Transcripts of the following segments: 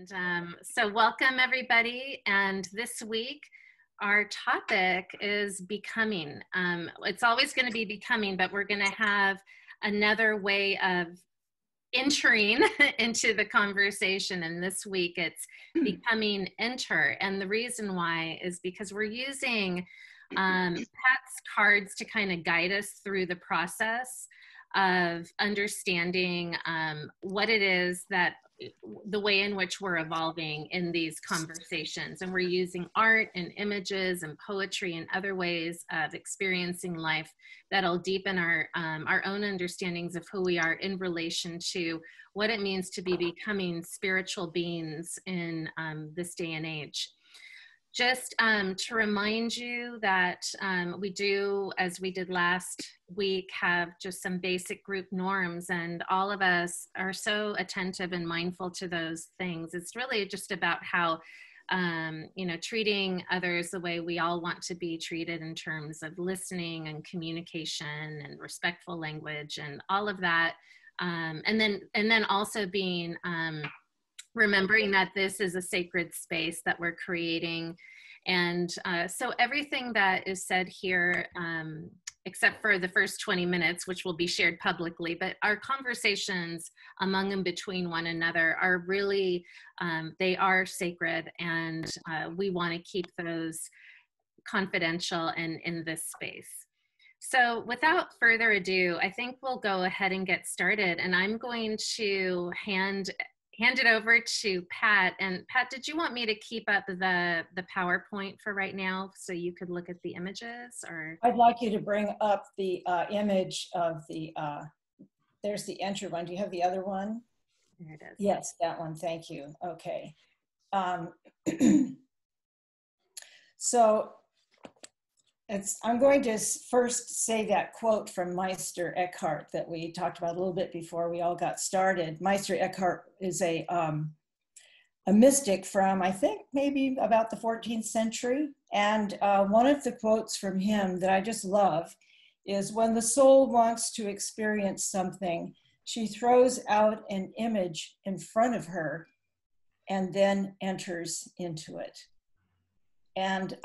So welcome everybody. And this week, our topic is becoming. It's always going to be becoming, but we're going to have another way of entering into the conversation. And this week it's becoming enter. And the reason why is because we're using Pat's cards to kind of guide us through the process of understanding what it is that the way in which we're evolving in these conversations. And we're using art and images and poetry and other ways of experiencing life that'll deepen our own understandings of who we are in relation to what it means to be becoming spiritual beings in this day and age. Just to remind you that we do, as we did last week, have just some basic group norms, and all of us are so attentive and mindful to those things. It's really just about how, treating others the way we all want to be treated in terms of listening and communication and respectful language and all of that. And then also being remembering that this is a sacred space that we're creating. And so everything that is said here, except for the first 20 minutes, which will be shared publicly, but our conversations among and between one another are really, they are sacred, and we want to keep those confidential and in this space. So without further ado, I think we'll go ahead and get started, and I'm going to hand it over to Pat. And Pat, did you want me to keep up the PowerPoint for right now so you could look at the images? Or I'd like you to bring up the image of the, there's the enter one. Do you have the other one? There it is. Yes, that one, thank you. Okay. So I'm going to first say that quote from Meister Eckhart that we talked about a little bit before we all got started. Meister Eckhart is a mystic from, I think, maybe about the 14th century. And one of the quotes from him that I just love is, when the soul wants to experience something, she throws out an image in front of her and then enters into it. And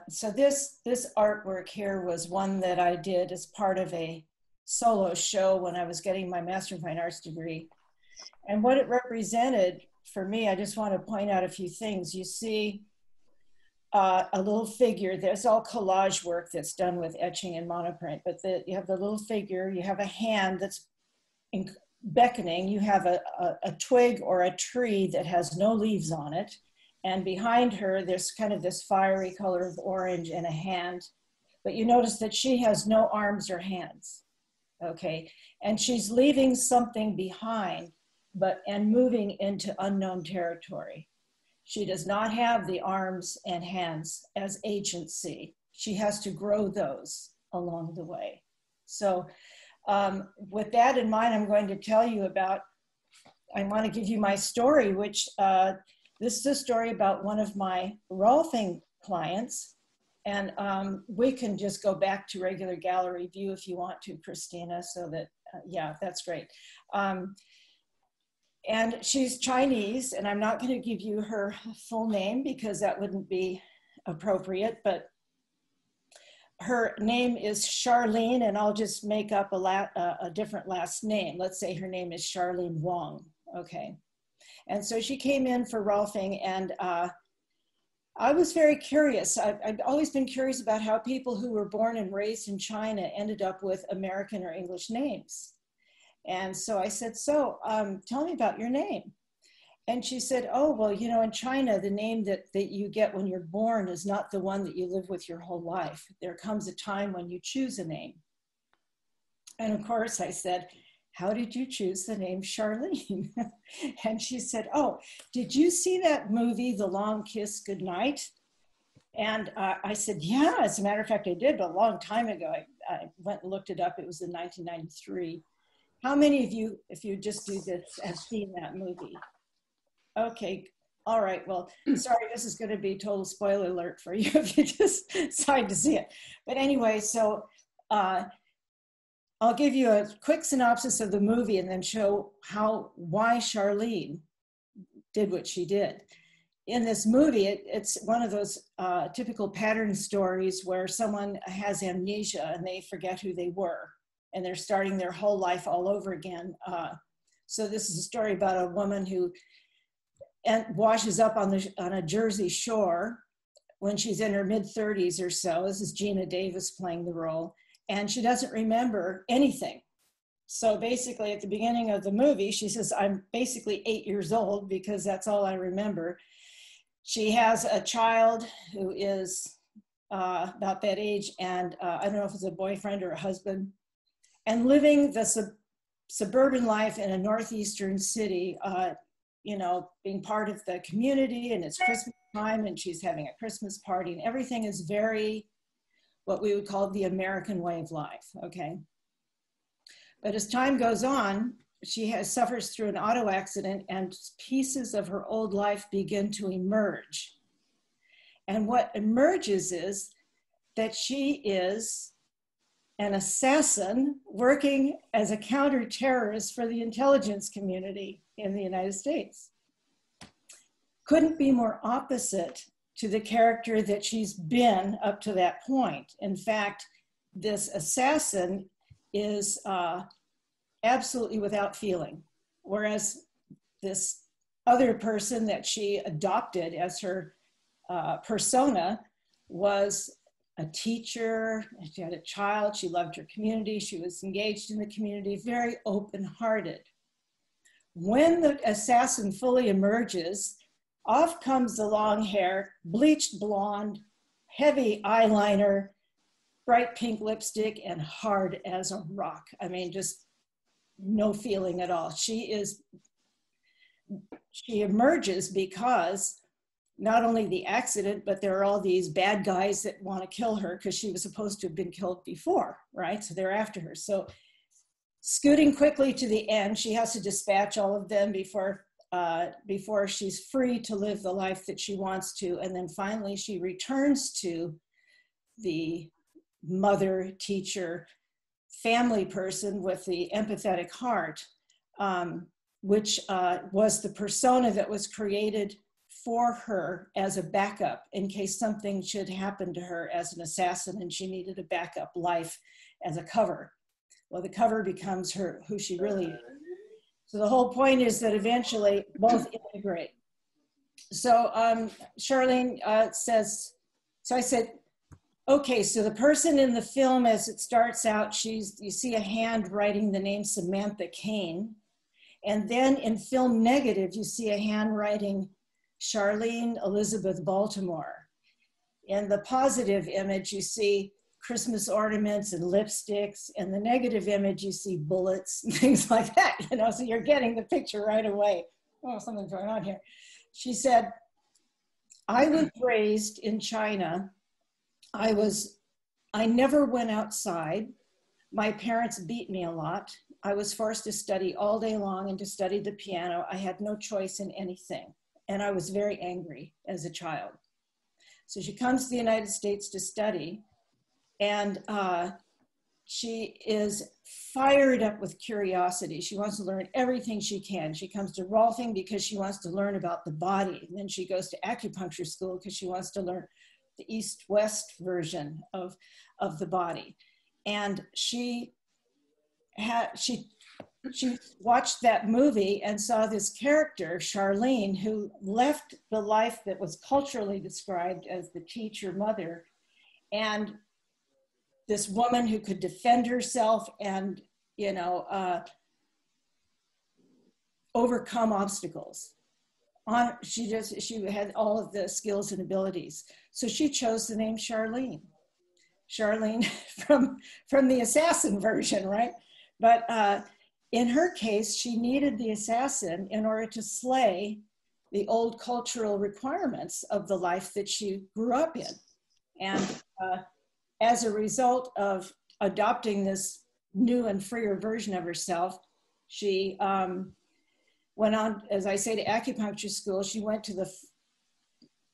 so this artwork here was one that I did as part of a solo show when I was getting my Master of Fine Arts degree. And what it represented for me, I just want to point out a few things. You see a little figure. There's all collage work that's done with etching and monoprint, but you have the little figure, you have a hand that's beckoning, you have a twig or a tree that has no leaves on it. And behind her, there's kind of this fiery color of orange and a hand. But you notice that she has no arms or hands, okay? And she's leaving something behind, and moving into unknown territory. She does not have the arms and hands as agency. She has to grow those along the way. So with that in mind, I'm going to tell you about, I want to give you my story, which, this is a story about one of my Rolfing clients, and we can just go back to regular gallery view if you want to, Christina, so that, yeah, that's great. And she's Chinese, and I'm not going to give you her full name because that wouldn't be appropriate, but her name is Charlene, and I'll just make up a different last name. Let's say her name is Charlene Wong, okay? And so she came in for Rolfing, and I was very curious. I've always been curious about how people who were born and raised in China ended up with American or English names. And so I said, so tell me about your name. And she said, oh, well, you know, in China, the name that you get when you're born is not the one that you live with your whole life. There comes a time when you choose a name. And of course, I said, how did you choose the name Charlene? And she said, oh, did you see that movie, The Long Kiss Goodnight? And I said, yeah, as a matter of fact, I did, but a long time ago. I went and looked it up. It was in 1993. How many of you, if you just do this, have seen that movie? Okay, all right, well, sorry, this is gonna be a total spoiler alert for you if you just decide to see it. But anyway, so I'll give you a quick synopsis of the movie and then show why Charlene did what she did. In this movie, it's one of those typical pattern stories where someone has amnesia and they forget who they were, and they're starting their whole life all over again. So this is a story about a woman who washes up on a Jersey shore when she's in her mid-30s or so. This is Gina Davis playing the role, and she doesn't remember anything. So basically at the beginning of the movie, she says, I'm basically 8 years old because that's all I remember. She has a child who is about that age, and I don't know if it's a boyfriend or a husband, and living the suburban life in a northeastern city, you know, being part of the community, and it's Christmas time and she's having a Christmas party, and everything is very, what we would call the American way of life, okay? But as time goes on, she suffers through an auto accident and pieces of her old life begin to emerge. And what emerges is that she is an assassin working as a counter-terrorist for the intelligence community in the United States. Couldn't be more opposite to the character that she's been up to that point. In fact, this assassin is absolutely without feeling, whereas this other person that she adopted as her persona was a teacher. She had a child, she loved her community, she was engaged in the community, very open-hearted. When the assassin fully emerges, off comes the long hair, bleached blonde, heavy eyeliner, bright pink lipstick, and hard as a rock. I mean, just no feeling at all. She emerges because not only the accident, but there are all these bad guys that want to kill her because she was supposed to have been killed before, right? So they're after her. So scooting quickly to the end, she has to dispatch all of them before she's free to live the life that she wants to. And then finally she returns to the mother, teacher, family person with the empathetic heart, which was the persona that was created for her as a backup in case something should happen to her as an assassin and she needed a backup life as a cover. Well, the cover becomes who she really is. So the whole point is that eventually both integrate. So Charlene says, so I said, okay, so the person in the film as it starts out, you see a hand writing the name Samantha Kane. And then in film negative, you see a hand writing Charlene Elizabeth Baltimore. In the positive image, you see Christmas ornaments and lipsticks. In the negative image, you see bullets and things like that, you know, so you're getting the picture right away. Oh, something's going on here. She said, I was raised in China. I never went outside. My parents beat me a lot. I was forced to study all day long and to study the piano. I had no choice in anything. And I was very angry as a child. So she comes to the United States to study, and she is fired up with curiosity. She wants to learn everything she can. She comes to Rolfing because she wants to learn about the body. And then she goes to acupuncture school because she wants to learn the East-West version of the body. And she watched that movie and saw this character, Charlene, who left the life that was culturally described as the teacher mother, and this woman who could defend herself and, you know, overcome obstacles. She had all of the skills and abilities. So she chose the name Charlene. Charlene from the assassin version, right? But in her case, she needed the assassin in order to slay the old cultural requirements of the life that she grew up in. And as a result of adopting this new and freer version of herself, she went on, as I say, to acupuncture school. She went to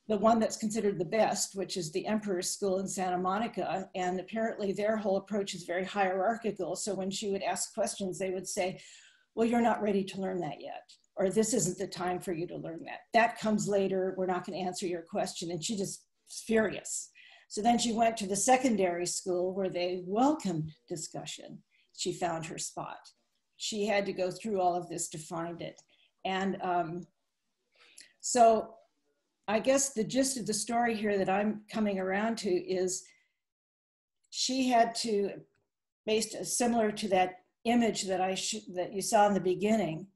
the one that's considered the best, which is the Emperor's School in Santa Monica. And apparently their whole approach is very hierarchical. So when she would ask questions, they would say, well, you're not ready to learn that yet. or this isn't the time for you to learn that. That comes later. We're not going to answer your question. And she just was furious. So then she went to the secondary school where they welcomed discussion. She found her spot. She had to go through all of this to find it. And so I guess the gist of the story here that I'm coming around to is she had to, based similar to that image that that you saw in the beginning,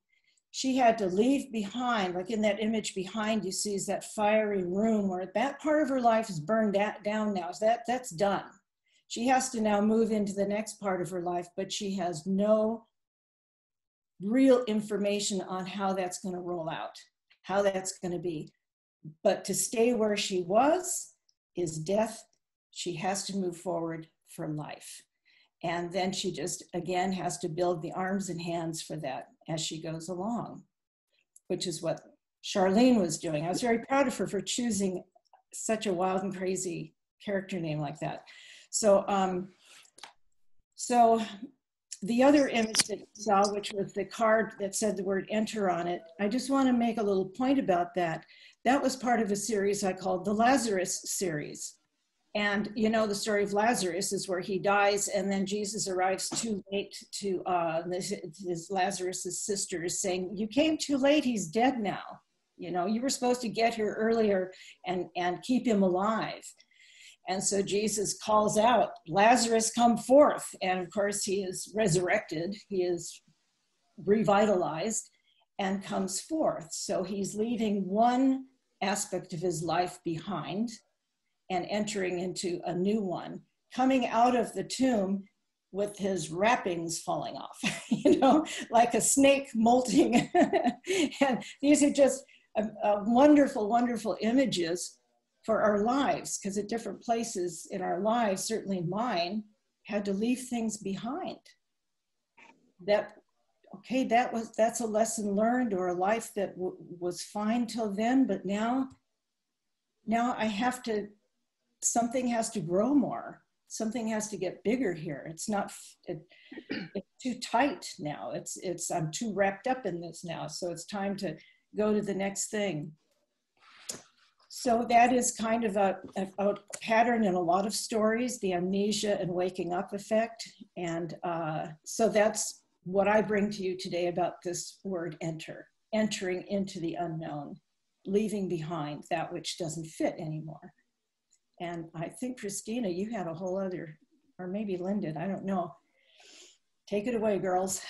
she had to leave behind, like in that image behind you see is that fiery room where that part of her life is burned down now. So that's done. She has to now move into the next part of her life, but she has no real information on how that's going to roll out, how that's going to be. But to stay where she was is death. She has to move forward for life. And then she just, again, has to build the arms and hands for that as she goes along, which is what Charlene was doing. I was very proud of her for choosing such a wild and crazy character name like that. So, so the other image that you saw, which was the card that said the word enter on it, I just want to make a little point about that. That was part of a series I called the Lazarus series. And you know, the story of Lazarus is where he dies and then Jesus arrives too late to his Lazarus's sister is saying, you came too late, he's dead now. You know, you were supposed to get here earlier and keep him alive. And so Jesus calls out, Lazarus, come forth. And of course he is resurrected, he is revitalized and comes forth. So he's leaving one aspect of his life behind and entering into a new one, coming out of the tomb with his wrappings falling off, you know, like a snake molting. And these are just wonderful, wonderful images for our lives, because at different places in our lives, certainly mine, had to leave things behind. That, okay, that's a lesson learned, or a life that was fine till then, but now I have to, something has to grow more. Something has to get bigger here. It's not, it's too tight now. I'm too wrapped up in this now. So it's time to go to the next thing. So that is kind of a pattern in a lot of stories, the amnesia and waking up effect. And so that's what I bring to you today about this word enter, entering into the unknown, leaving behind that which doesn't fit anymore. And I think, Christina, you had a whole other, or maybe Lyndon, I don't know. Take it away, girls.